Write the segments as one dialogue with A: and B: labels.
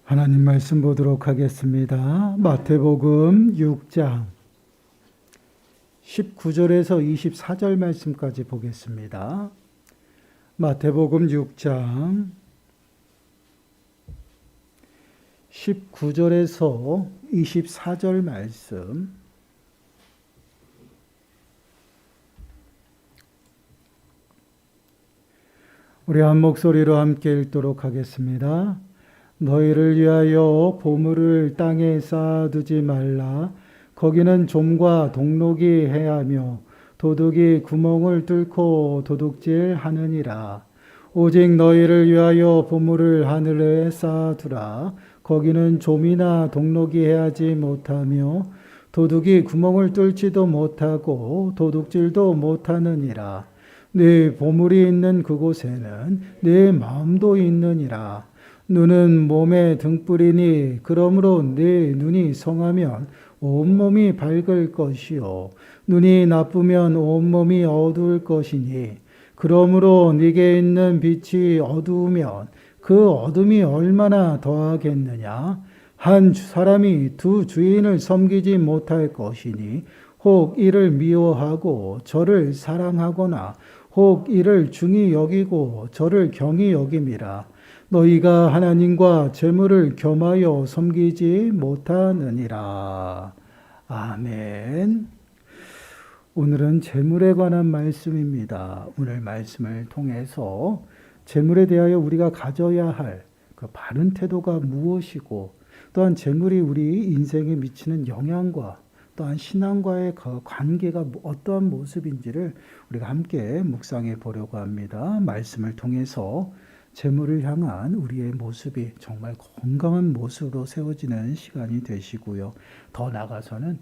A: 하나님 말씀 보도록 하겠습니다. 마태복음 6장 19절에서 24절 말씀까지 보겠습니다. 마태복음 6장 19절에서 24절 말씀. 우리 한 목소리로 함께 읽도록 하겠습니다. 너희를 위하여 보물을 땅에 쌓아두지 말라. 거기는 좀과 동록이 해하며 도둑이 구멍을 뚫고 도둑질하느니라. 오직 너희를 위하여 보물을 하늘에 쌓아두라. 거기는 좀이나 동록이 해하지 못하며 도둑이 구멍을 뚫지도 못하고 도둑질도 못하느니라. 네 보물이 있는 그곳에는 네 마음도 있느니라. 눈은 몸의 등불이니 그러므로 네 눈이 성하면 온몸이 밝을 것이요 눈이 나쁘면 온몸이 어두울 것이니 그러므로 네게 있는 빛이 어두우면 그 어둠이 얼마나 더하겠느냐. 한 사람이 두 주인을 섬기지 못할 것이니 혹 이를 미워하고 저를 사랑하거나 혹 이를 중히 여기고 저를 경히 여김이라. 너희가 하나님과 재물을 겸하여 섬기지 못하느니라. 아멘. 오늘은 재물에 관한 말씀입니다. 오늘 말씀을 통해서 재물에 대하여 우리가 가져야 할 그 바른 태도가 무엇이고, 또한 재물이 우리 인생에 미치는 영향과 또한 신앙과의 그 관계가 어떠한 모습인지를 우리가 함께 묵상해 보려고 합니다. 말씀을 통해서 재물을 향한 우리의 모습이 정말 건강한 모습으로 세워지는 시간이 되시고요. 더 나아가서는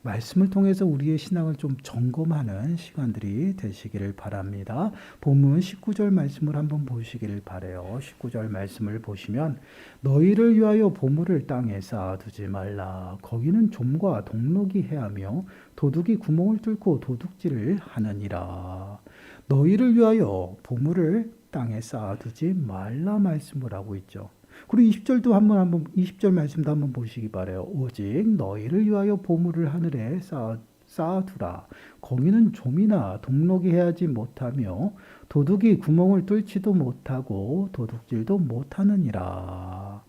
A: 말씀을 통해서 우리의 신앙을 좀 점검하는 시간들이 되시기를 바랍니다. 본문 19절 말씀을 한번 보시기를 바라요. 19절 말씀을 보시면 너희를 위하여 보물을 땅에 쌓아두지 말라. 거기는 좀과 동록이 해하며 도둑이 구멍을 뚫고 도둑질을 하느니라. 너희를 위하여 보물을 땅에 쌓아두지 말라 말씀을 하고 있죠. 그리고 20절도 한번 20절 말씀도 한번 보시기 바라요. 오직 너희를 위하여 보물을 하늘에 쌓아두라. 거기는 좀이나 동록이 해하지 못하며 도둑이 구멍을 뚫지도 못하고 도둑질도 못하느니라.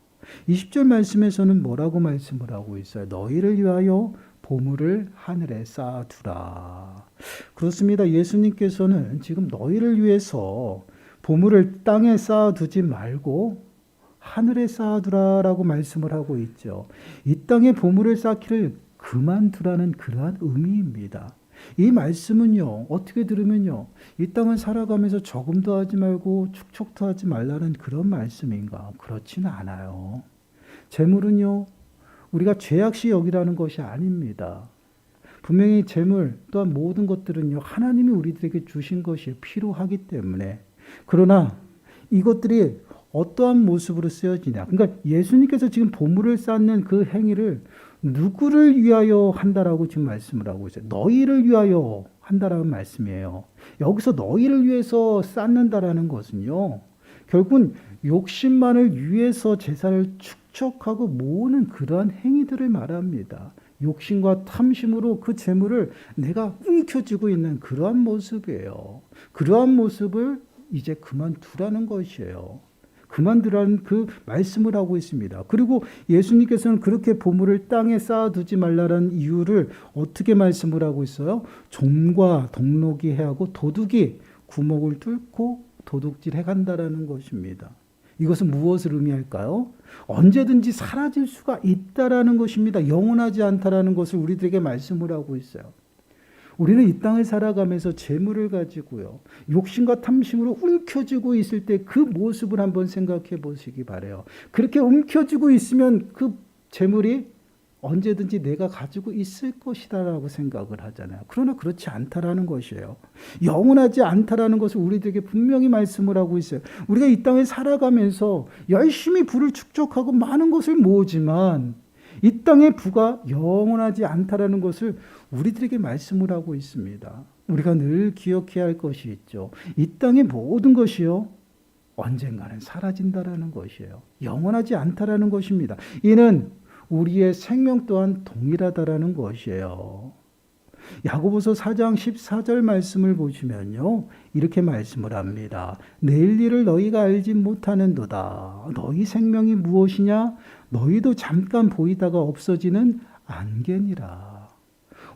A: 20절 말씀에서는 뭐라고 말씀을 하고 있어요? 너희를 위하여 보물을 하늘에 쌓아두라. 그렇습니다. 예수님께서는 지금 너희를 위해서 보물을 땅에 쌓아두지 말고 하늘에 쌓아두라라고 말씀을 하고 있죠. 이 땅에 보물을 쌓기를 그만두라는 그러한 의미입니다. 이 말씀은요, 어떻게 들으면요, 이 땅을 살아가면서 저금도 하지 말고 축적도 하지 말라는 그런 말씀인가? 그렇지는 않아요. 재물은요, 우리가 죄악시 여기라는 것이 아닙니다. 분명히 재물 또한 모든 것들은요, 하나님이 우리들에게 주신 것이 필요하기 때문에. 그러나 이것들이 어떠한 모습으로 쓰여지냐. 그러니까 예수님께서 지금 보물을 쌓는 그 행위를 누구를 위하여 한다라고 지금 말씀을 하고 있어요. 너희를 위하여 한다라는 말씀이에요. 여기서 너희를 위해서 쌓는다라는 것은요, 결국은 욕심만을 위해서 재산을 축적하고 모으는 그러한 행위들을 말합니다. 욕심과 탐심으로 그 재물을 내가 움켜쥐고 있는 그러한 모습이에요. 그러한 모습을 이제 그만두라는 것이에요. 그만두라는 그 말씀을 하고 있습니다. 그리고 예수님께서는 그렇게 보물을 땅에 쌓아두지 말라는 이유를 어떻게 말씀을 하고 있어요? 좀과 동록이 해하고 도둑이 구멍을 뚫고 도둑질 해간다라는 것입니다. 이것은 무엇을 의미할까요? 언제든지 사라질 수가 있다라는 것입니다. 영원하지 않다라는 것을 우리들에게 말씀을 하고 있어요. 우리는 이 땅을 살아가면서 재물을 가지고요, 욕심과 탐심으로 움켜쥐고 있을 때 그 모습을 한번 생각해 보시기 바라요. 그렇게 움켜쥐고 있으면 그 재물이 언제든지 내가 가지고 있을 것이다라고 생각을 하잖아요. 그러나 그렇지 않다라는 것이에요. 영원하지 않다라는 것을 우리들에게 분명히 말씀을 하고 있어요. 우리가 이 땅을 살아가면서 열심히 부를 축적하고 많은 것을 모으지만 이 땅의 부가 영원하지 않다라는 것을 우리들에게 말씀을 하고 있습니다. 우리가 늘 기억해야 할 것이 있죠. 이 땅의 모든 것이요, 언젠가는 사라진다라는 것이에요. 영원하지 않다라는 것입니다. 이는 우리의 생명 또한 동일하다라는 것이에요. 야고보서 4장 14절 말씀을 보시면요. 이렇게 말씀을 합니다. 내일 일을 너희가 알지 못하는도다. 너희 생명이 무엇이냐? 너희도 잠깐 보이다가 없어지는 안개니라.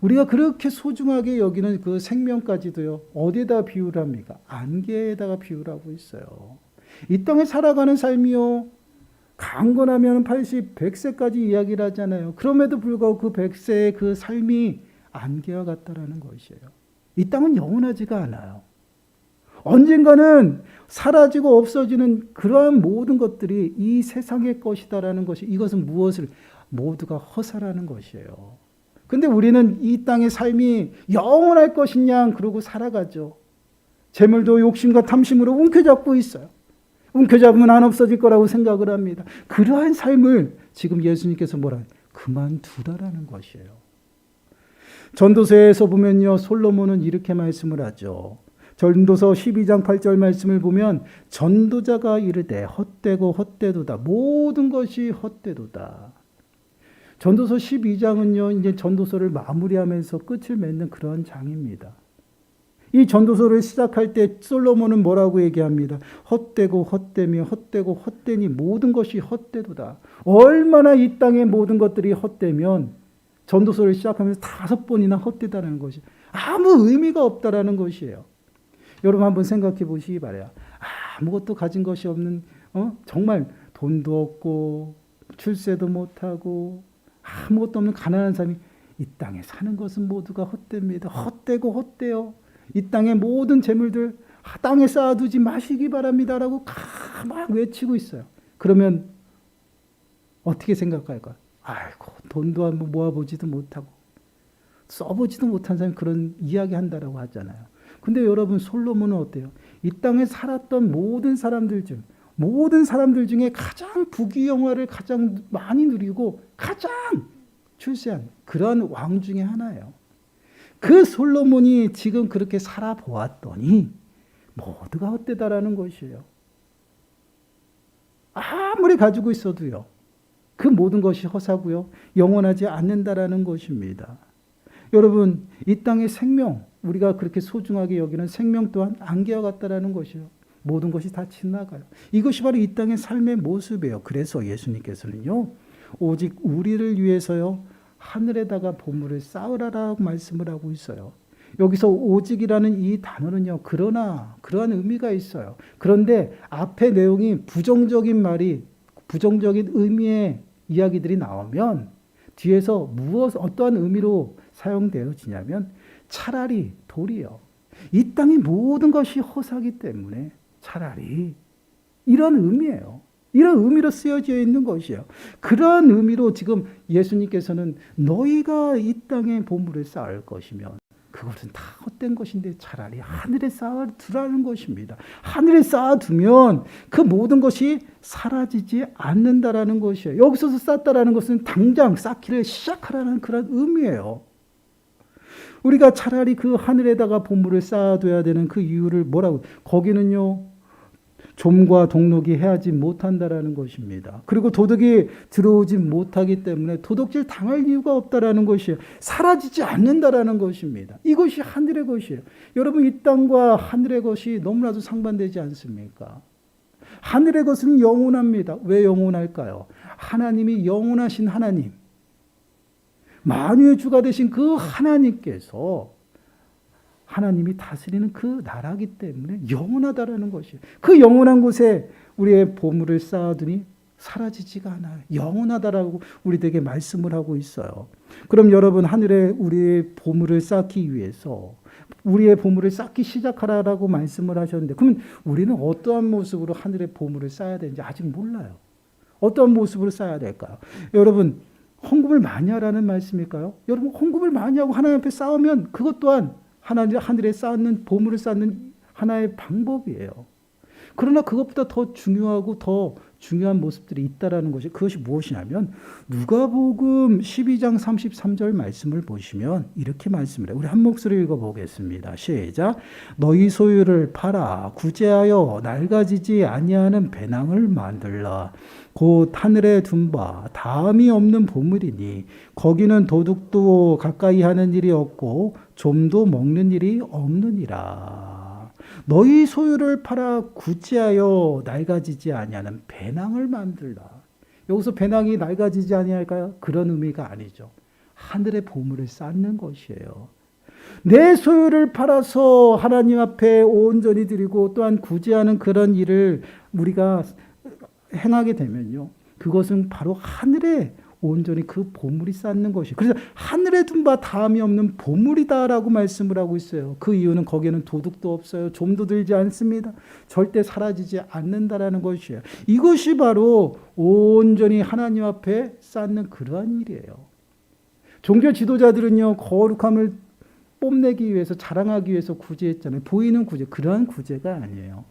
A: 우리가 그렇게 소중하게 여기는 그 생명까지도요. 어디에다 비유를 합니까? 안개에다가 비유를 하고 있어요. 이 땅에 살아가는 삶이요. 강건하면 80, 100세까지 이야기를 하잖아요. 그럼에도 불구하고 그 100세의 그 삶이 안개와 같다라는 것이에요. 이 땅은 영원하지가 않아요. 언젠가는 사라지고 없어지는 그러한 모든 것들이 이 세상의 것이다라는 것이, 이것은 무엇을? 모두가 허사라는 것이에요. 근데 우리는 이 땅의 삶이 영원할 것이냐 그러고 살아가죠. 재물도 욕심과 탐심으로 움켜잡고 있어요. 움켜잡으면 안 없어질 거라고 생각을 합니다. 그러한 삶을 지금 예수님께서 뭐라 해요? 그만두라라는 것이에요. 전도서에서 보면요. 솔로몬은 이렇게 말씀을 하죠. 전도서 12장 8절 말씀을 보면 전도자가 이르되 헛되고 헛되도다. 모든 것이 헛되도다. 전도서 12장은요. 이제 전도서를 마무리하면서 끝을 맺는 그런 장입니다. 이 전도서를 시작할 때 솔로몬은 뭐라고 얘기합니다. 헛되고 헛되며 헛되고 헛되니 모든 것이 헛되도다. 얼마나 이 땅의 모든 것들이 헛되면 전도서를 시작하면서 5번이나 헛되다는 것이 아무 의미가 없다라는 것이에요. 여러분 한번 생각해 보시기 바라요. 아무것도 가진 것이 없는 정말 돈도 없고 출세도 못하고 아무것도 없는 가난한 사람이 이 땅에 사는 것은 모두가 헛됩니다. 헛되고 헛되요. 이 땅의 모든 재물들 땅에 쌓아두지 마시기 바랍니다라고 막 외치고 있어요. 그러면 어떻게 생각할까요? 아이고 돈도 한번 모아보지도 못하고 써보지도 못한 사람이 그런 이야기 한다라고 하잖아요. 근데 여러분 솔로몬은 어때요? 이 땅에 살았던 모든 사람들 중에 가장 부귀영화를 가장 많이 누리고 가장 출세한 그런 왕 중에 하나예요. 그 솔로몬이 지금 그렇게 살아보았더니 모두가 헛되다라는 것이에요. 아무리 가지고 있어도요. 그 모든 것이 허사고요. 영원하지 않는다라는 것입니다. 여러분 이 땅의 생명, 우리가 그렇게 소중하게 여기는 생명 또한 안개와 같다라는 것이요. 모든 것이 다 지나가요. 이것이 바로 이 땅의 삶의 모습이에요. 그래서 예수님께서는요. 오직 우리를 위해서요. 하늘에다가 보물을 쌓으라라고 말씀을 하고 있어요. 여기서 오직이라는 이 단어는요. 그러나 그러한 의미가 있어요. 그런데 앞에 내용이 부정적인 의미의 이야기들이 나오면 뒤에서 어떠한 의미로 사용되어지냐면 차라리 도리요. 이 땅의 모든 것이 허사기 때문에 차라리 이런 의미예요. 이런 의미로 쓰여져 있는 것이에요. 그런 의미로 지금 예수님께서는 너희가 이 땅에 보물을 쌓을 것이면 그것은 다 헛된 것인데 차라리 하늘에 쌓아두라는 것입니다. 하늘에 쌓아두면 그 모든 것이 사라지지 않는다라는 것이에요. 여기서 쌓다라는 것은 당장 쌓기를 시작하라는 그런 의미예요. 우리가 차라리 그 하늘에다가 보물을 쌓아둬야 되는 그 이유를 뭐라고? 거기는요. 좀과 동록이 해하지 못한다라는 것입니다. 그리고 도둑이 들어오지 못하기 때문에 도둑질 당할 이유가 없다라는 것이에요. 사라지지 않는다라는 것입니다. 이것이 하늘의 것이에요. 여러분 이 땅과 하늘의 것이 너무나도 상반되지 않습니까? 하늘의 것은 영원합니다. 왜 영원할까요? 하나님이 영원하신 하나님, 만유의 주가 되신 그 하나님께서 하나님이 다스리는 그 나라이기 때문에 영원하다라는 것이에요. 그 영원한 곳에 우리의 보물을 쌓아두니 사라지지가 않아요. 영원하다라고 우리에게 말씀을 하고 있어요. 그럼 여러분 하늘에 우리의 보물을 쌓기 위해서 우리의 보물을 쌓기 시작하라라고 말씀을 하셨는데 그러면 우리는 어떠한 모습으로 하늘의 보물을 쌓아야 되는지 아직 몰라요. 어떠한 모습으로 쌓아야 될까요? 여러분 헌금을 많이 하라는 말씀일까요? 여러분 헌금을 많이 하고 하나님 앞에 쌓으면 그것 또한 하늘에 쌓는 보물을 쌓는 하나의 방법이에요. 그러나 그것보다 더 중요하고 더 중요한 모습들이 있다라는 것이 그것이 무엇이냐면 누가복음 12장 33절 말씀을 보시면 이렇게 말씀을 해요. 우리 한 목소리 읽어보겠습니다. 시작. 너희 소유를 팔아 구제하여 낡아지지 아니하는 배낭을 만들라. 곧 하늘에 둔 바 다음이 없는 보물이니 거기는 도둑도 가까이 하는 일이 없고 좀도 먹는 일이 없느니라. 너희 소유를 팔아 구제하여 낡아지지 아니하는 배낭을 만들라. 여기서 배낭이 낡아지지 아니할까요? 그런 의미가 아니죠. 하늘의 보물을 쌓는 것이에요. 내 소유를 팔아서 하나님 앞에 온전히 드리고 또한 구제하는 그런 일을 우리가 행하게 되면요. 그것은 바로 하늘에 온전히 그 보물이 쌓는 것이. 그래서 하늘에 둔 바 다음이 없는 보물이다라고 말씀을 하고 있어요. 그 이유는 거기에는 도둑도 없어요. 좀도 들지 않습니다. 절대 사라지지 않는다라는 것이에요. 이것이 바로 온전히 하나님 앞에 쌓는 그러한 일이에요. 종교 지도자들은요. 거룩함을 뽐내기 위해서 자랑하기 위해서 구제했잖아요. 보이는 구제. 그러한 구제가 아니에요.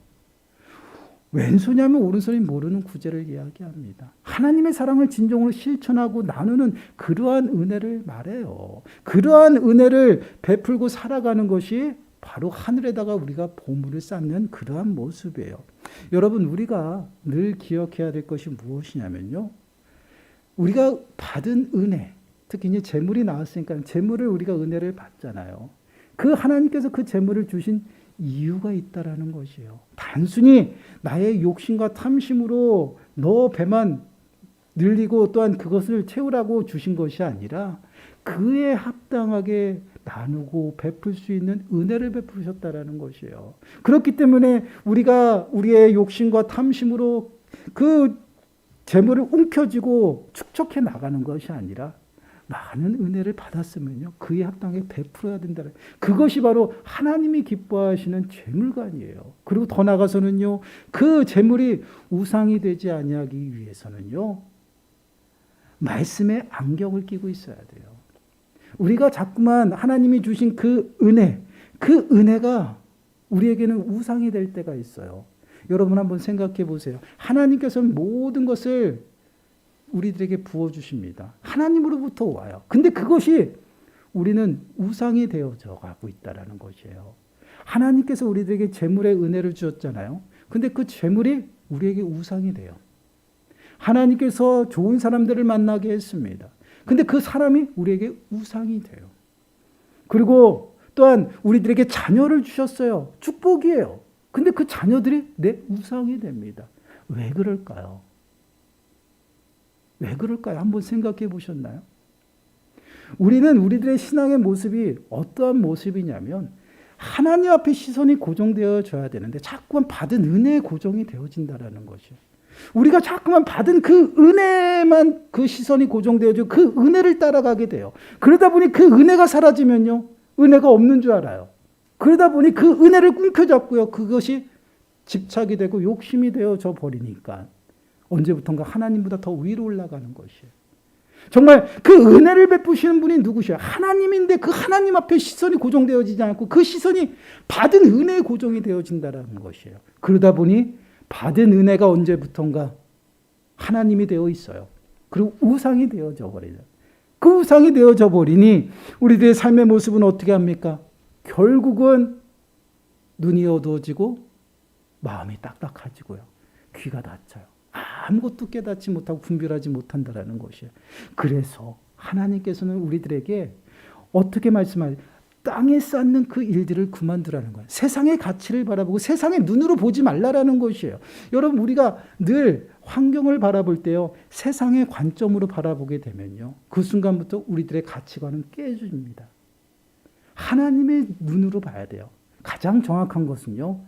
A: 왼손이하면 오른손이 모르는 구제를 이야기합니다. 하나님의 사랑을 진정으로 실천하고 나누는 그러한 은혜를 말해요. 그러한 은혜를 베풀고 살아가는 것이 바로 하늘에다가 우리가 보물을 쌓는 그러한 모습이에요. 여러분 우리가 늘 기억해야 될 것이 무엇이냐면요. 우리가 받은 은혜, 특히 이제 재물이 나왔으니까 재물을 우리가 은혜를 받잖아요. 그 하나님께서 그 재물을 주신 이유가 있다라는 것이에요. 단순히 나의 욕심과 탐심으로 너 배만 늘리고 또한 그것을 채우라고 주신 것이 아니라 그에 합당하게 나누고 베풀 수 있는 은혜를 베푸셨다라는 것이에요. 그렇기 때문에 우리가 우리의 욕심과 탐심으로 그 재물을 움켜쥐고 축적해 나가는 것이 아니라 많은 은혜를 받았으면요. 그에 합당하게 베풀어야 된다. 그것이 바로 하나님이 기뻐하시는 재물관이에요. 그리고 더 나아가서는요. 그 재물이 우상이 되지 아니하기 위해서는요. 말씀의 안경을 끼고 있어야 돼요. 우리가 자꾸만 하나님이 주신 그 은혜가 우리에게는 우상이 될 때가 있어요. 여러분 한번 생각해 보세요. 하나님께서는 모든 것을 우리들에게 부어주십니다. 하나님으로부터 와요. 근데 그것이 우리는 우상이 되어져 가고 있다는 것이에요. 하나님께서 우리들에게 재물의 은혜를 주셨잖아요. 근데 그 재물이 우리에게 우상이 돼요. 하나님께서 좋은 사람들을 만나게 했습니다. 근데 그 사람이 우리에게 우상이 돼요. 그리고 또한 우리들에게 자녀를 주셨어요. 축복이에요. 근데 그 자녀들이 내 우상이 됩니다. 왜 그럴까요? 왜 그럴까요? 한번 생각해 보셨나요? 우리는 우리들의 신앙의 모습이 어떠한 모습이냐면 하나님 앞에 시선이 고정되어져야 되는데 자꾸만 받은 은혜에 고정이 되어진다는 것이에요. 우리가 자꾸만 받은 그 은혜만 그 시선이 고정되어지고 그 은혜를 따라가게 돼요. 그러다 보니 그 은혜가 사라지면요. 은혜가 없는 줄 알아요. 그러다 보니 그 은혜를 꿈켜잡고요. 그것이 집착이 되고 욕심이 되어져 버리니까 언제부턴가 하나님보다 더 위로 올라가는 것이에요. 정말 그 은혜를 베푸시는 분이 누구셔요? 하나님인데 그 하나님 앞에 시선이 고정되어지지 않고 그 시선이 받은 은혜에 고정이 되어진다는 것이에요. 그러다 보니 받은 은혜가 언제부턴가 하나님이 되어 있어요. 그리고 우상이 되어져 버려요. 그 우상이 되어져 버리니 우리들의 삶의 모습은 어떻게 합니까? 결국은 눈이 어두워지고 마음이 딱딱해지고요. 귀가 닫혀요. 아무것도 깨닫지 못하고 분별하지 못한다라는 것이에요. 그래서 하나님께서는 우리들에게 어떻게 말씀하세요? 땅에 쌓는 그 일들을 그만두라는 거예요. 세상의 가치를 바라보고 세상의 눈으로 보지 말라라는 것이에요. 여러분 우리가 늘 환경을 바라볼 때요. 세상의 관점으로 바라보게 되면요. 그 순간부터 우리들의 가치관은 깨집니다. 하나님의 눈으로 봐야 돼요. 가장 정확한 것은요.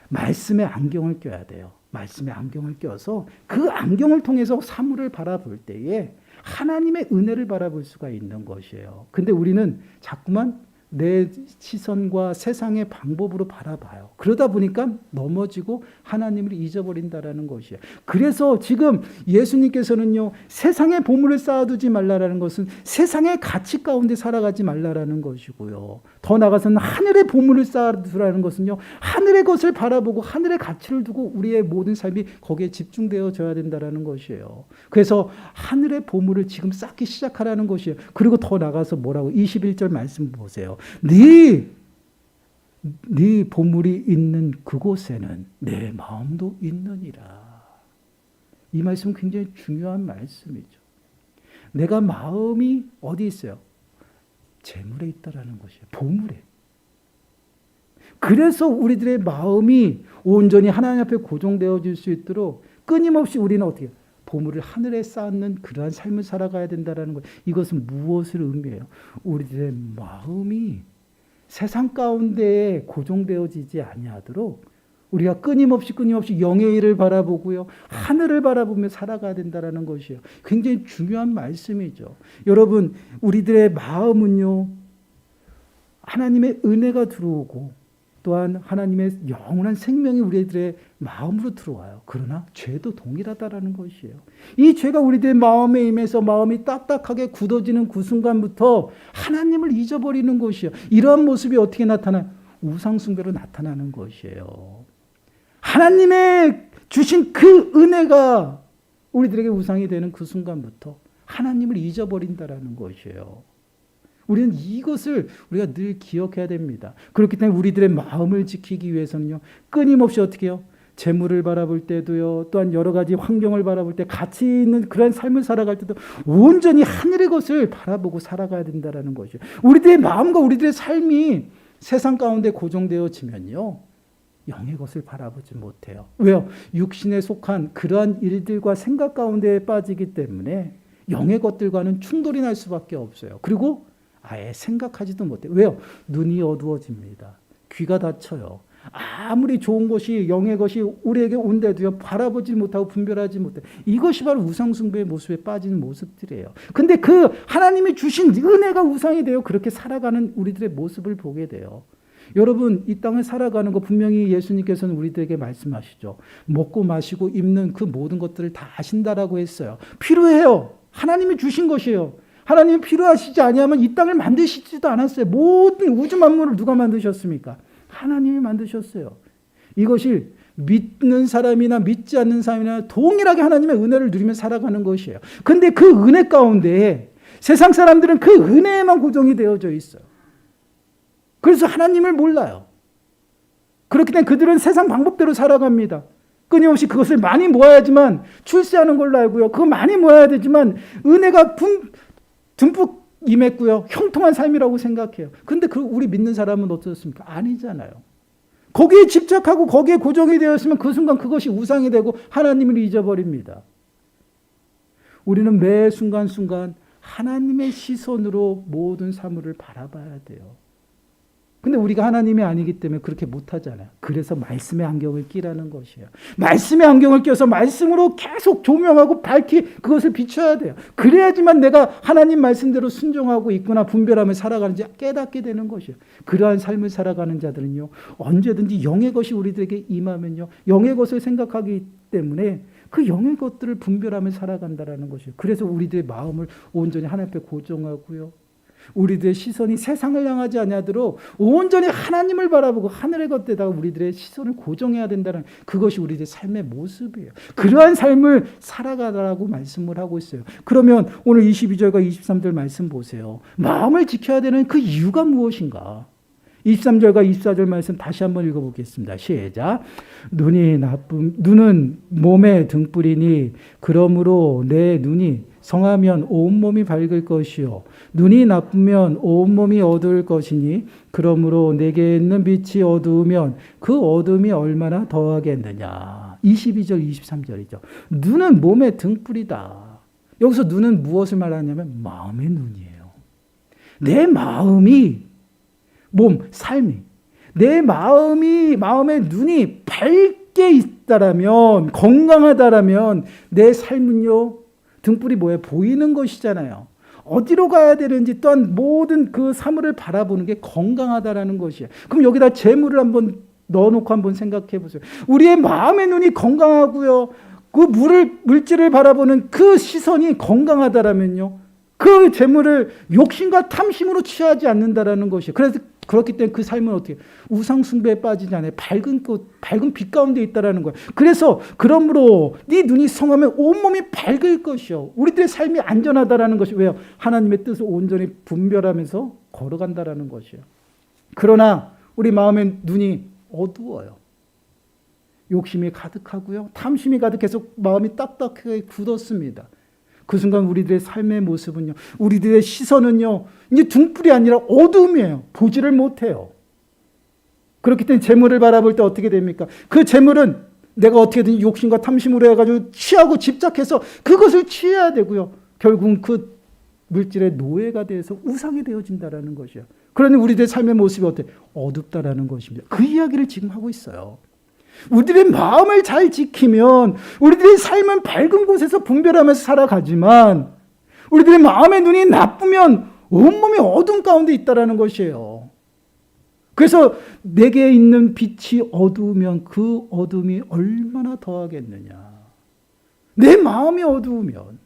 A: 말씀의 안경을 껴야 돼요. 말씀의 안경을 껴서 그 안경을 통해서 사물을 바라볼 때에 하나님의 은혜를 바라볼 수가 있는 것이에요. 근데 우리는 자꾸만 내 시선과 세상의 방법으로 바라봐요. 그러다 보니까 넘어지고 하나님을 잊어버린다라는 것이에요. 그래서 지금 예수님께서는요, 세상의 보물을 쌓아두지 말라라는 것은 세상의 가치 가운데 살아가지 말라라는 것이고요. 더 나아가서는 하늘의 보물을 쌓아두라는 것은요, 하늘의 것을 바라보고 하늘의 가치를 두고 우리의 모든 삶이 거기에 집중되어져야 된다라는 것이에요. 그래서 하늘의 보물을 지금 쌓기 시작하라는 것이에요. 그리고 더 나가서 뭐라고 21절 말씀 보세요. 네 보물이 있는 그곳에는 내 마음도 있느니라. 이 말씀은 굉장히 중요한 말씀이죠. 내가 마음이 어디 있어요? 재물에 있다라는 것이에요. 보물에. 그래서 우리들의 마음이 온전히 하나님 앞에 고정되어질 수 있도록 끊임없이 우리는 어떻게 해요? 보물을 하늘에 쌓는 그러한 삶을 살아가야 된다는 것. 이것은 무엇을 의미해요? 우리들의 마음이 세상 가운데에 고정되어지지 아니하도록 우리가 끊임없이 영의 일을 바라보고요, 하늘을 바라보며 살아가야 된다는 것이에요. 굉장히 중요한 말씀이죠. 여러분, 우리들의 마음은요, 하나님의 은혜가 들어오고 또한 하나님의 영원한 생명이 우리들의 마음으로 들어와요. 그러나 죄도 동일하다라는 것이에요. 이 죄가 우리들의 마음에 임해서 마음이 딱딱하게 굳어지는 그 순간부터 하나님을 잊어버리는 것이에요. 이러한 모습이 어떻게 나타나요? 우상숭배로 나타나는 것이에요. 하나님의 주신 그 은혜가 우리들에게 우상이 되는 그 순간부터 하나님을 잊어버린다라는 것이에요. 우리는 이것을 우리가 늘 기억해야 됩니다. 그렇기 때문에 우리들의 마음을 지키기 위해서는요, 끊임없이 어떻게 해요? 재물을 바라볼 때도요, 또한 여러 가지 환경을 바라볼 때, 가치 있는 그런 삶을 살아갈 때도 온전히 하늘의 것을 바라보고 살아가야 된다는 것이죠. 우리들의 마음과 우리들의 삶이 세상 가운데 고정되어지면요, 영의 것을 바라보지 못해요. 왜요? 육신에 속한 그러한 일들과 생각 가운데 빠지기 때문에 영의 것들과는 충돌이 날 수밖에 없어요. 그리고 아예 생각하지도 못해요. 왜요? 눈이 어두워집니다. 귀가 닫혀요. 아무리 좋은 것이, 영의 것이 우리에게 온데도요, 바라보지 못하고 분별하지 못해요. 이것이 바로 우상숭배의 모습에 빠지는 모습들이에요. 근데 그 하나님이 주신 은혜가 우상이 되어 그렇게 살아가는 우리들의 모습을 보게 돼요. 여러분, 이 땅을 살아가는 거 분명히 예수님께서는 우리들에게 말씀하시죠. 먹고 마시고 입는 그 모든 것들을 다 아신다라고 했어요. 필요해요. 하나님이 주신 것이에요. 하나님이 필요하시지 아니하면 이 땅을 만드시지도 않았어요. 모든 우주 만물을 누가 만드셨습니까? 하나님이 만드셨어요. 이것이 믿는 사람이나 믿지 않는 사람이나 동일하게 하나님의 은혜를 누리며 살아가는 것이에요. 그런데 그 은혜 가운데 세상 사람들은 그 은혜에만 고정이 되어져 있어요. 그래서 하나님을 몰라요. 그렇기 때문에 그들은 세상 방법대로 살아갑니다. 끊임없이 그것을 많이 모아야지만 출세하는 걸로 알고요. 그거 많이 모아야 되지만 은혜가 듬뿍 임했고요. 형통한 삶이라고 생각해요. 그런데 우리 믿는 사람은 어떻습니까? 아니잖아요. 거기에 집착하고 거기에 고정이 되었으면 그 순간 그것이 우상이 되고 하나님을 잊어버립니다. 우리는 매 순간순간 하나님의 시선으로 모든 사물을 바라봐야 돼요. 근데 우리가 하나님이 아니기 때문에 그렇게 못하잖아요. 그래서 말씀의 안경을 끼라는 것이에요. 말씀의 안경을 껴서 말씀으로 계속 조명하고 그것을 비춰야 돼요. 그래야지만 내가 하나님 말씀대로 순종하고 있구나 분별하며 살아가는지 깨닫게 되는 것이에요. 그러한 삶을 살아가는 자들은요, 언제든지 영의 것이 우리들에게 임하면요, 영의 것을 생각하기 때문에 그 영의 것들을 분별하며 살아간다는 것이에요. 그래서 우리들의 마음을 온전히 하나님 앞에 고정하고요, 우리들의 시선이 세상을 향하지 아니하도록 온전히 하나님을 바라보고 하늘의 것에다가 우리들의 시선을 고정해야 된다는, 그것이 우리들의 삶의 모습이에요. 그러한 삶을 살아가라고 말씀을 하고 있어요. 그러면 오늘 22절과 23절 말씀 보세요. 마음을 지켜야 되는 그 이유가 무엇인가? 23절과 24절 말씀 다시 한번 읽어보겠습니다. 시작. 눈은 몸의 등불이니 그러므로 내 눈이 성하면 온몸이 밝을 것이요 눈이 나쁘면 온몸이 어두울 것이니 그러므로 내게 있는 빛이 어두우면 그 어둠이 얼마나 더하겠느냐. 22절 23절이죠. 눈은 몸의 등불이다. 여기서 눈은 무엇을 말하냐면 마음의 눈이에요. 내 마음이 삶이 내 마음의 눈이 밝게 있다라면, 건강하다라면 내 삶은요, 등불이 뭐예요? 보이는 것이잖아요. 어디로 가야 되는지 또한 모든 그 사물을 바라보는 게 건강하다라는 것이에요. 그럼 여기다 재물을 한번 넣어놓고 한번 생각해 보세요. 우리의 마음의 눈이 건강하고요. 그 물질을 바라보는 그 시선이 건강하다라면요. 그 재물을 욕심과 탐심으로 취하지 않는다라는 것이에요. 그래서 그렇기 때문에 그 삶은 어떻게 우상 숭배에 빠지지 않아요. 밝은 빛 가운데 있다라는 거예요. 그래서 그러므로 네 눈이 성하면 온몸이 밝을 것이요. 우리들의 삶이 안전하다라는 것이 왜요? 하나님의 뜻을 온전히 분별하면서 걸어간다라는 것이에요. 그러나 우리 마음의 눈이 어두워요. 욕심이 가득하고요. 탐심이 가득해서 마음이 딱딱하게 굳었습니다. 그 순간 우리들의 삶의 모습은요. 우리들의 시선은요. 이제 등불이 아니라 어둠이에요. 보지를 못해요. 그렇기 때문에 재물을 바라볼 때 어떻게 됩니까? 그 재물은 내가 어떻게든 욕심과 탐심으로 해가지고 취하고 집착해서 그것을 취해야 되고요. 결국은 그 물질의 노예가 되어서 우상이 되어진다라는 것이에요. 그러니 우리들의 삶의 모습이 어때? 어둡다라는 것입니다. 그 이야기를 지금 하고 있어요. 우리들의 마음을 잘 지키면 우리들의 삶은 밝은 곳에서 분별하면서 살아가지만 우리들의 마음의 눈이 나쁘면 온몸이 어둠 가운데 있다라는 것이에요. 그래서 내게 있는 빛이 어두우면 그 어둠이 얼마나 더하겠느냐. 내 마음이 어두우면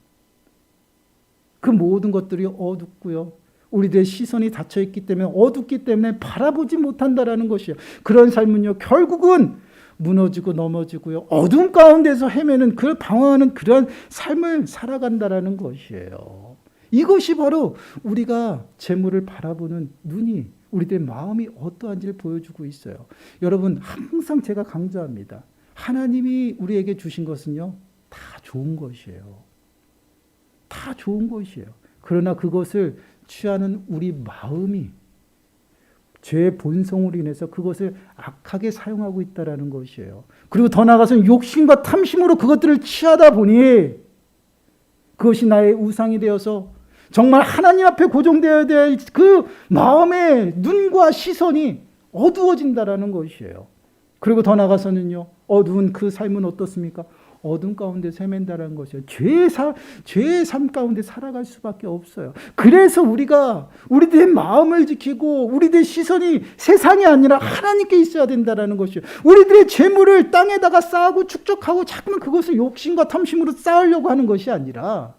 A: 그 모든 것들이 어둡고요. 우리들의 시선이 닫혀있기 때문에 어둡기 때문에 바라보지 못한다라는 것이에요. 그런 삶은요. 결국은 무너지고 넘어지고요. 어둠 가운데서 헤매는 그 방황하는 그런 삶을 살아간다라는 것이에요. 이것이 바로 우리가 재물을 바라보는 눈이 우리들의 마음이 어떠한지를 보여주고 있어요. 여러분 항상 제가 강조합니다. 하나님이 우리에게 주신 것은요. 다 좋은 것이에요. 다 좋은 것이에요. 그러나 그것을 취하는 우리 마음이 죄의 본성으로 인해서 그것을 악하게 사용하고 있다는 것이에요. 그리고 더 나아가서는 욕심과 탐심으로 그것들을 취하다 보니 그것이 나의 우상이 되어서 정말 하나님 앞에 고정되어야 될 그 마음의 눈과 시선이 어두워진다는 것이에요. 그리고 더 나아가서는요. 어두운 그 삶은 어떻습니까? 어둠 가운데 헤맨다는 것이에요. 죄의 삶 가운데 살아갈 수밖에 없어요. 그래서 우리가 우리들의 마음을 지키고 우리들의 시선이 세상이 아니라 하나님께 있어야 된다는 것이에요. 우리들의 재물을 땅에다가 쌓고 축적하고 자꾸만 그것을 욕심과 탐심으로 쌓으려고 하는 것이 아니라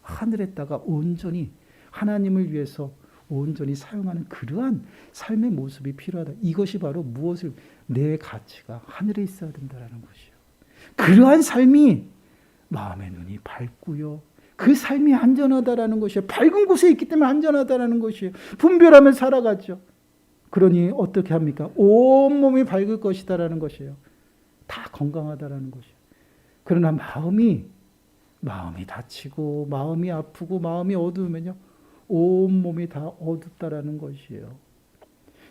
A: 하늘에다가 온전히 하나님을 위해서 온전히 사용하는 그러한 삶의 모습이 필요하다. 이것이 바로 무엇을 내 가치가 하늘에 있어야 된다는 것이에요. 그러한 삶이 마음의 눈이 밝고요. 그 삶이 안전하다라는 것이에요. 밝은 곳에 있기 때문에 안전하다라는 것이에요. 분별하며 살아가죠. 그러니 어떻게 합니까? 온몸이 밝을 것이다라는 것이에요. 다 건강하다라는 것이에요. 그러나 마음이 다치고 마음이 아프고 마음이 어두우면요. 온몸이 다 어둡다라는 것이에요.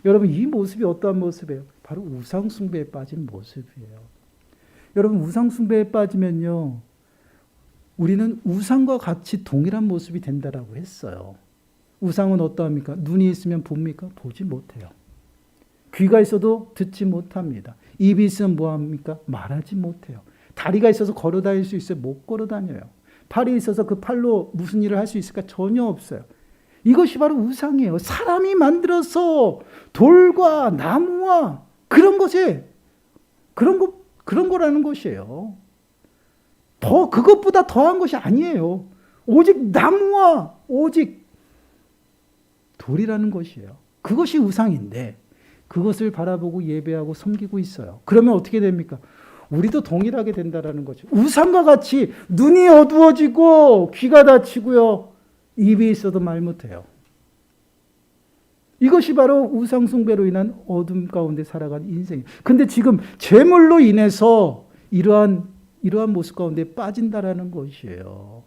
A: 여러분 이 모습이 어떠한 모습이에요? 바로 우상 숭배에 빠진 모습이에요. 여러분 우상 숭배에 빠지면요. 우리는 우상과 같이 동일한 모습이 된다라고 했어요. 우상은 어떠합니까? 눈이 있으면 봅니까? 보지 못해요. 귀가 있어도 듣지 못합니다. 입이 있으면 뭐합니까? 말하지 못해요. 다리가 있어서 걸어 다닐 수 있어요? 못 걸어 다녀요. 팔이 있어서 그 팔로 무슨 일을 할 수 있을까? 전혀 없어요. 이것이 바로 우상이에요. 사람이 만들어서 돌과 나무와 그런 것에 그런 거라는 것이에요. 그것보다 더한 것이 아니에요. 오직 나무와 오직 돌이라는 것이에요. 그것이 우상인데 그것을 바라보고 예배하고 섬기고 있어요. 그러면 어떻게 됩니까? 우리도 동일하게 된다라는 거죠. 우상과 같이 눈이 어두워지고 귀가 닫히고요. 입이 있어도 말 못해요. 이것이 바로 우상 숭배로 인한 어둠 가운데 살아간 인생이에요. 근데 지금 재물로 인해서 이러한 모습 가운데 빠진다라는 것이에요.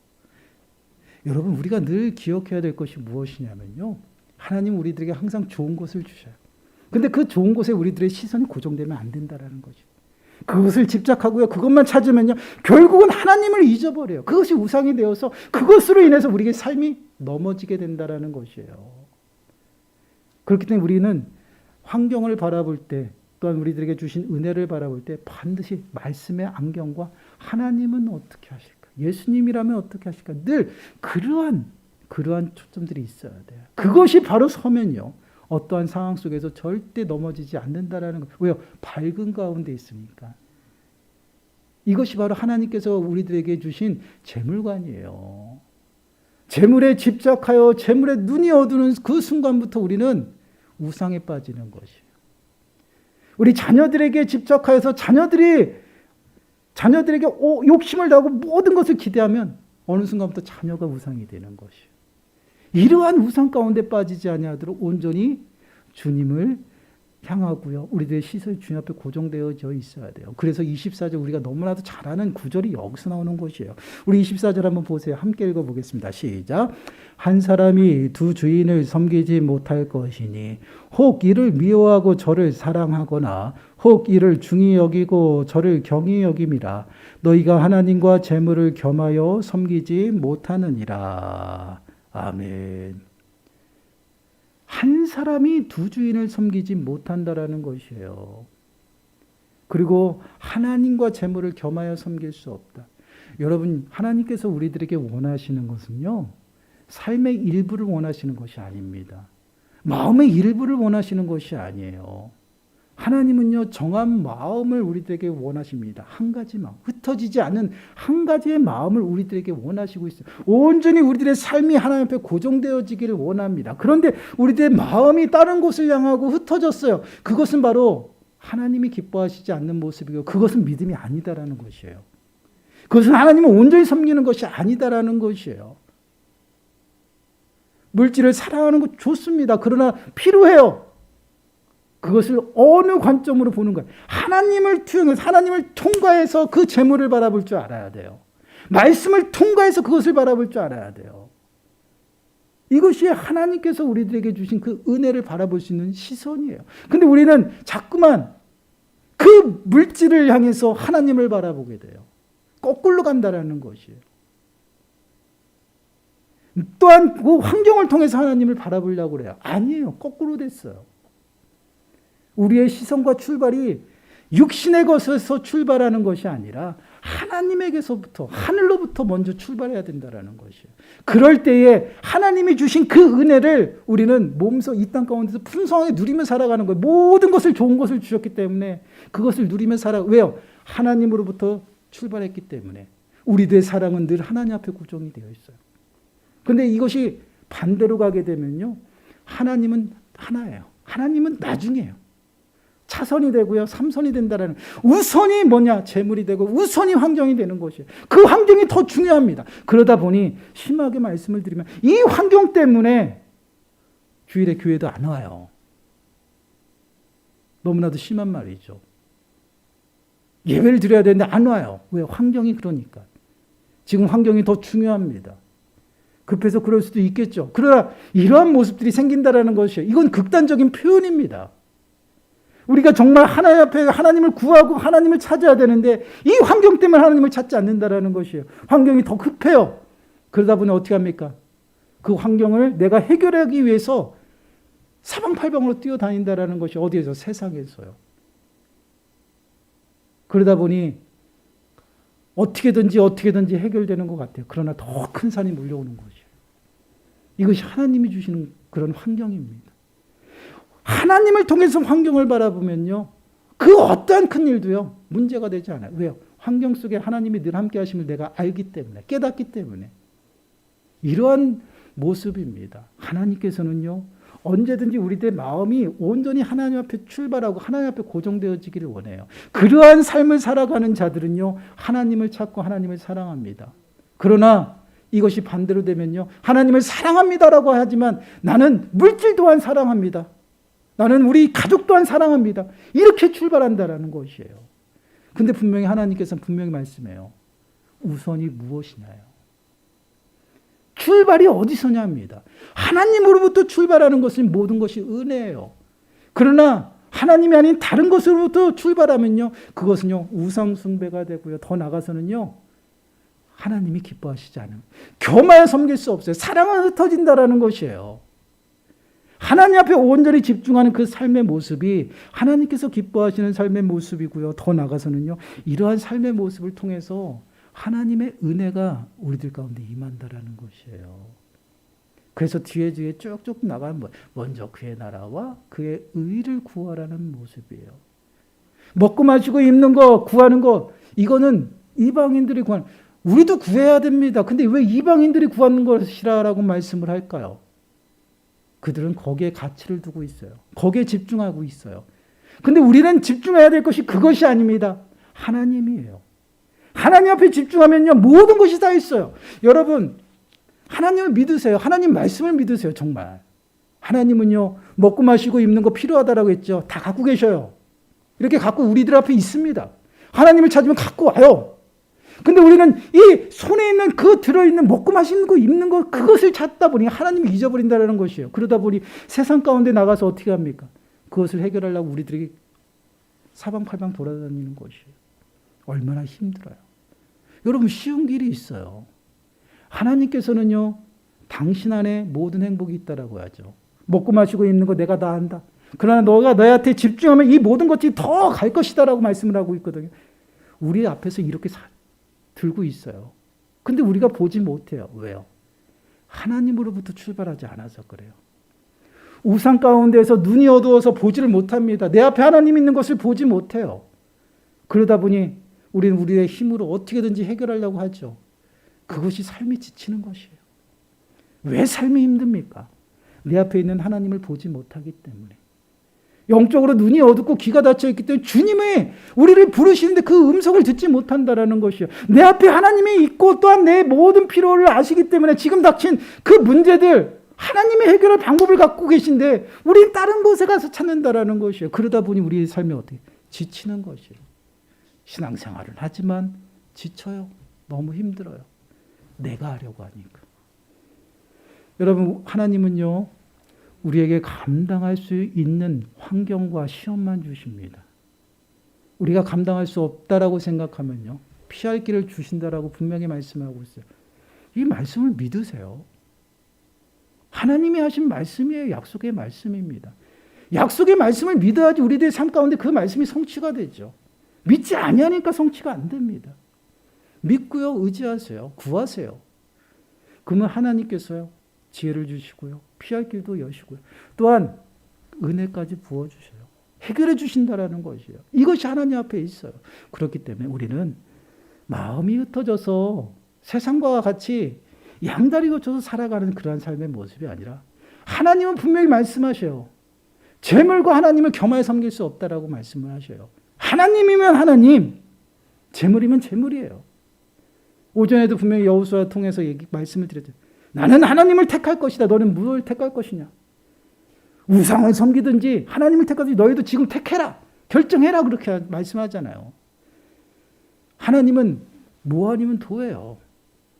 A: 여러분 우리가 늘 기억해야 될 것이 무엇이냐면요. 하나님 우리들에게 항상 좋은 것을 주셔요. 근데 그 좋은 곳에 우리들의 시선이 고정되면 안 된다라는 거죠. 그것을 집착하고요. 그것만 찾으면요. 결국은 하나님을 잊어버려요. 그것이 우상이 되어서 그것으로 인해서 우리의 삶이 넘어지게 된다라는 것이에요. 그렇기 때문에 우리는 환경을 바라볼 때 또한 우리들에게 주신 은혜를 바라볼 때 반드시 말씀의 안경과 하나님은 어떻게 하실까? 예수님이라면 어떻게 하실까? 늘 그러한 그러한 초점들이 있어야 돼요. 그것이 바로 서면이요. 어떠한 상황 속에서 절대 넘어지지 않는다라는 거. 왜요? 밝은 가운데 있으니까. 이것이 바로 하나님께서 우리들에게 주신 재물관이에요. 재물에 집착하여 재물에 눈이 어두는 그 순간부터 우리는 우상에 빠지는 것이에요. 우리 자녀들에게 집착하여서 자녀들에게 욕심을 다하고 모든 것을 기대하면 어느 순간부터 자녀가 우상이 되는 것이에요. 이러한 우상 가운데 빠지지 아니하도록 온전히 주님을 향하고요. 우리들의 시선이 주님 앞에 고정되어져 있어야 돼요. 그래서 24절 우리가 너무나도 잘 아는 구절이 여기서 나오는 것이에요. 우리 24절 한번 보세요. 함께 읽어보겠습니다. 시작. 한 사람이 두 주인을 섬기지 못할 것이니 혹 이를 미워하고 저를 사랑하거나 혹 이를 중히 여기고 저를 경히 여김이라. 너희가 하나님과 재물을 겸하여 섬기지 못하느니라. 아멘. 한 사람이 두 주인을 섬기지 못한다라는 것이에요. 그리고 하나님과 재물을 겸하여 섬길 수 없다. 여러분, 하나님께서 우리들에게 원하시는 것은요, 삶의 일부를 원하시는 것이 아닙니다. 마음의 일부를 원하시는 것이 아니에요. 하나님은요, 정한 마음을 우리들에게 원하십니다. 한 가지 마음, 흩어지지 않는 한 가지의 마음을 우리들에게 원하시고 있어요. 온전히 우리들의 삶이 하나님 앞에 고정되어지기를 원합니다. 그런데 우리들의 마음이 다른 곳을 향하고 흩어졌어요. 그것은 바로 하나님이 기뻐하시지 않는 모습이고 그것은 믿음이 아니다라는 것이에요. 그것은 하나님을 온전히 섬기는 것이 아니다라는 것이에요. 물질을 사랑하는 것 좋습니다. 그러나 필요해요. 그것을 어느 관점으로 보는 거예요. 하나님을 투영해서 하나님을 통과해서 그 재물을 바라볼 줄 알아야 돼요. 말씀을 통과해서 그것을 바라볼 줄 알아야 돼요. 이것이 하나님께서 우리들에게 주신 그 은혜를 바라볼 수 있는 시선이에요. 근데 우리는 자꾸만 그 물질을 향해서 하나님을 바라보게 돼요. 거꾸로 간다라는 것이에요. 또한 그 환경을 통해서 하나님을 바라보려고 그래요. 아니에요. 거꾸로 됐어요. 우리의 시선과 출발이 육신의 것에서 출발하는 것이 아니라 하나님에게서부터 하늘로부터 먼저 출발해야 된다는 것이에요. 그럴 때에 하나님이 주신 그 은혜를 우리는 몸소 이 땅 가운데서 풍성하게 누리며 살아가는 거예요. 모든 것을 좋은 것을 주셨기 때문에 그것을 누리며 왜요? 하나님으로부터 출발했기 때문에 우리들의 사랑은 늘 하나님 앞에 고정이 되어 있어요. 그런데 이것이 반대로 가게 되면요. 하나님은 하나예요. 하나님은 나중이에요. 차선이 되고요. 3선이 된다라는 우선이 뭐냐? 재물이 되고 우선이 환경이 되는 것이에요. 그 환경이 더 중요합니다. 그러다 보니 심하게 말씀을 드리면 이 환경 때문에 주일에 교회도 안 와요. 너무나도 심한 말이죠. 예배를 드려야 되는데 안 와요. 왜? 환경이 그러니까. 지금 환경이 더 중요합니다. 급해서 그럴 수도 있겠죠. 그러나 이러한 모습들이 생긴다라는 것이에요. 이건 극단적인 표현입니다. 우리가 정말 하나님 앞에 하나님을 구하고 하나님을 찾아야 되는데 이 환경 때문에 하나님을 찾지 않는다라는 것이에요. 환경이 더 급해요. 그러다 보니 어떻게 합니까? 그 환경을 내가 해결하기 위해서 사방팔방으로 뛰어다닌다라는 것이 어디에서? 세상에서요. 그러다 보니 어떻게든지 해결되는 것 같아요. 그러나 더 큰 산이 몰려오는 것이에요. 이것이 하나님이 주시는 그런 환경입니다. 하나님을 통해서 환경을 바라보면요. 그 어떠한 큰 일도요. 문제가 되지 않아요. 왜요? 환경 속에 하나님이 늘 함께 하심을 내가 알기 때문에, 깨닫기 때문에. 이러한 모습입니다. 하나님께서는요. 언제든지 우리들의 마음이 온전히 하나님 앞에 출발하고 하나님 앞에 고정되어지기를 원해요. 그러한 삶을 살아가는 자들은요. 하나님을 찾고 하나님을 사랑합니다. 그러나 이것이 반대로 되면요. 하나님을 사랑합니다라고 하지만 나는 물질 또한 사랑합니다. 나는 우리 가족 또한 사랑합니다. 이렇게 출발한다라는 것이에요. 근데 분명히 하나님께서는 분명히 말씀해요. 우선이 무엇이냐요. 출발이 어디서냐 합니다. 하나님으로부터 출발하는 것은 모든 것이 은혜예요. 그러나 하나님이 아닌 다른 것으로부터 출발하면요. 그것은요. 우상 숭배가 되고요. 더 나가서는요. 하나님이 기뻐하시지 않은 겸하여 섬길 수 없어요. 사랑은 흩어진다라는 것이에요. 하나님 앞에 온전히 집중하는 그 삶의 모습이 하나님께서 기뻐하시는 삶의 모습이고요. 더 나가서는요. 이러한 삶의 모습을 통해서 하나님의 은혜가 우리들 가운데 임한다라는 것이에요. 그래서 뒤에 쭉쭉 나가면 먼저 그의 나라와 그의 의를 구하라는 모습이에요. 먹고 마시고 입는 거 구하는 거 이거는 이방인들이 구하는 우리도 구해야 됩니다. 근데 왜 이방인들이 구하는 것이라고 말씀을 할까요? 그들은 거기에 가치를 두고 있어요. 거기에 집중하고 있어요. 근데 우리는 집중해야 될 것이 그것이 아닙니다. 하나님이에요. 하나님 앞에 집중하면요 모든 것이 다 있어요. 여러분 하나님을 믿으세요. 하나님 말씀을 믿으세요. 정말. 하나님은요 먹고 마시고 입는 거 필요하다라고 했죠. 다 갖고 계셔요. 이렇게 갖고 우리들 앞에 있습니다. 하나님을 찾으면 갖고 와요. 근데 우리는 이 손에 있는 그 들어있는 먹고 마시는 거 입는 거 그것을 찾다 보니 하나님을 잊어버린다는 것이에요. 그러다 보니 세상 가운데 나가서 어떻게 합니까? 그것을 해결하려고 우리들이 사방팔방 돌아다니는 것이에요. 얼마나 힘들어요. 여러분 쉬운 길이 있어요. 하나님께서는요 당신 안에 모든 행복이 있다라고 하죠. 먹고 마시고 입는 거 내가 다 안다. 그러나 너가 너한테 집중하면 이 모든 것들이 더 갈 것이다라고 말씀을 하고 있거든요. 우리 앞에서 이렇게 들고 있어요. 근데 우리가 보지 못해요. 왜요? 하나님으로부터 출발하지 않아서 그래요. 우상 가운데에서 눈이 어두워서 보지를 못합니다. 내 앞에 하나님 있는 것을 보지 못해요. 그러다 보니 우리는 우리의 힘으로 어떻게든지 해결하려고 하죠. 그것이 삶이 지치는 것이에요. 왜 삶이 힘듭니까? 내 앞에 있는 하나님을 보지 못하기 때문에. 영적으로 눈이 어둡고 귀가 닫혀 있기 때문에 주님이 우리를 부르시는데 그 음성을 듣지 못한다라는 것이요. 내 앞에 하나님이 있고 또한 내 모든 필요를 아시기 때문에 지금 닥친 그 문제들 하나님이 해결할 방법을 갖고 계신데 우리는 다른 곳에 가서 찾는다라는 것이요. 그러다 보니 우리의 삶이 어떻게 지치는 것이에요. 신앙생활을 하지만 지쳐요. 너무 힘들어요. 내가 하려고 하니까. 여러분 하나님은요. 우리에게 감당할 수 있는 환경과 시험만 주십니다. 우리가 감당할 수 없다라고 생각하면요. 피할 길을 주신다라고 분명히 말씀하고 있어요. 이 말씀을 믿으세요. 하나님이 하신 말씀이에요. 약속의 말씀입니다. 약속의 말씀을 믿어야지 우리들의 삶 가운데 그 말씀이 성취가 되죠. 믿지 아니하니까 성취가 안 됩니다. 믿고요. 의지하세요. 구하세요. 그러면 하나님께서요. 지혜를 주시고요. 피할 길도 여시고요. 또한 은혜까지 부어주셔요. 해결해 주신다라는 것이에요. 이것이 하나님 앞에 있어요. 그렇기 때문에 우리는 마음이 흩어져서 세상과 같이 양다리 거쳐서 살아가는 그러한 삶의 모습이 아니라 하나님은 분명히 말씀하셔요. 재물과 하나님을 겸하여 섬길 수 없다라고 말씀을 하셔요. 하나님이면 하나님, 재물이면 재물이에요. 오전에도 분명히 여호수아 통해서 말씀을 드렸죠. 나는 하나님을 택할 것이다. 너는 무엇을 택할 것이냐? 우상을 섬기든지 하나님을 택하든지 너희도 지금 택해라. 결정해라. 그렇게 말씀하잖아요. 하나님은 뭐 아니면 도예요.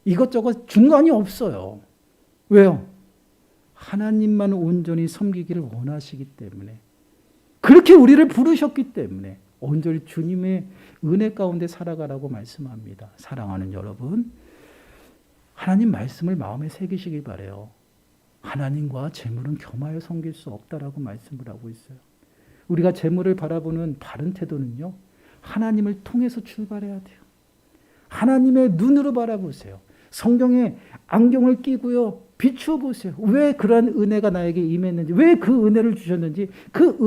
A: 이것저것 중간이 없어요. 왜요? 하나님만 온전히 섬기기를 원하시기 때문에 그렇게 우리를 부르셨기 때문에 온전히 주님의 은혜 가운데 살아가라고 말씀합니다. 사랑하는 여러분, 하나님 말씀을 마음에 새기시길 바라요. 하나님과 재물은 겸하여 섬길 수 없다라고 말씀을 하고 있어요. 우리가 재물을 바라보는 바른 태도는요. 하나님을 통해서 출발해야 돼요. 하나님의 눈으로 바라보세요. 성경에 안경을 끼고요. 비추어 보세요. 왜 그러한 은혜가 나에게 임했는지, 왜 그 은혜를 주셨는지 그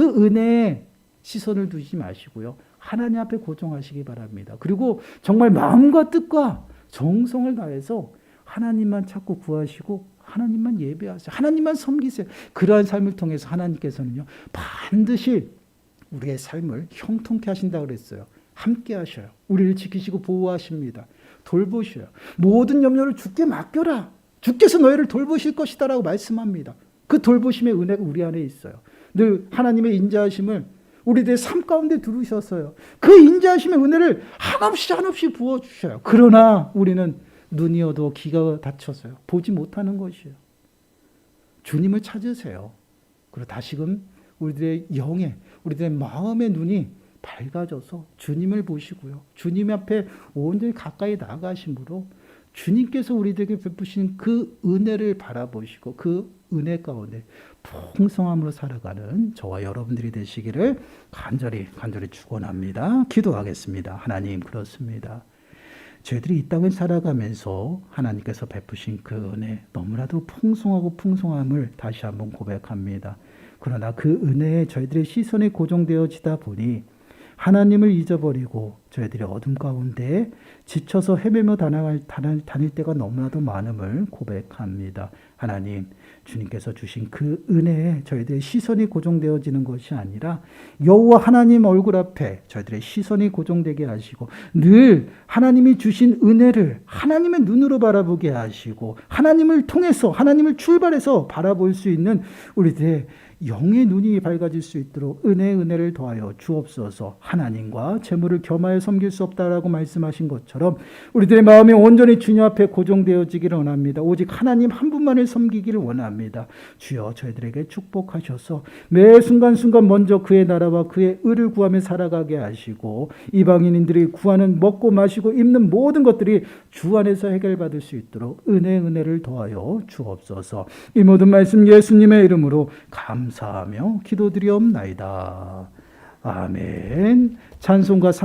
A: 은혜에 시선을 두지 마시고요. 하나님 앞에 고정하시기 바랍니다. 그리고 정말 마음과 뜻과 정성을 다해서 하나님만 찾고 구하시고 하나님만 예배하세요. 하나님만 섬기세요. 그러한 삶을 통해서 하나님께서는요. 반드시 우리의 삶을 형통케 하신다 그랬어요. 함께 하셔요. 우리를 지키시고 보호하십니다. 돌보셔요. 모든 염려를 주께 맡겨라. 주께서 너희를 돌보실 것이다 라고 말씀합니다. 그 돌보심의 은혜가 우리 안에 있어요. 늘 하나님의 인자하심을 우리들의 삶 가운데 두르셨어요. 그 인자하심의 은혜를 한없이 부어주셔요. 그러나 우리는 눈이 어두워 귀가 닫혀서요. 보지 못하는 것이에요. 주님을 찾으세요. 그리고 다시금 우리들의 영의, 우리들의 마음의 눈이 밝아져서 주님을 보시고요. 주님 앞에 온전히 가까이 나아가심으로 주님께서 우리들에게 베푸신 그 은혜를 바라보시고 그 은혜 가운데 풍성함으로 살아가는 저와 여러분들이 되시기를 간절히 축원합니다. 기도하겠습니다. 하나님, 그렇습니다. 저희들이 이 땅을 살아가면서 하나님께서 베푸신 그 은혜 너무나도 풍성하고 풍성함을 다시 한번 고백합니다. 그러나 그 은혜에 저희들의 시선이 고정되어지다 보니 하나님을 잊어버리고 저희들이 어둠 가운데 지쳐서 헤매며 다닐 때가 너무나도 많음을 고백합니다. 하나님, 주님께서 주신 그 은혜에 저희들의 시선이 고정되어지는 것이 아니라 여호와 하나님 얼굴 앞에 저희들의 시선이 고정되게 하시고 늘 하나님이 주신 은혜를 하나님의 눈으로 바라보게 하시고 하나님을 통해서 하나님을 출발해서 바라볼 수 있는 우리들의 영의 눈이 밝아질 수 있도록 은혜를 더하여 주옵소서. 하나님과 재물을 겸하여 섬길 수 없다라고 말씀하신 것처럼 우리들의 마음이 온전히 주님 앞에 고정되어지기를 원합니다. 오직 하나님 한 분만을 섬기기를 원합니다. 주여 저희들에게 축복하셔서 매 순간순간 먼저 그의 나라와 그의 의를 구하며 살아가게 하시고 이방인들이 구하는 먹고 마시고 입는 모든 것들이 주 안에서 해결받을 수 있도록 은혜를 더하여 주옵소서. 이 모든 말씀 예수님의 이름으로 감사하며 기도드리옵나이다. 아멘. 찬송가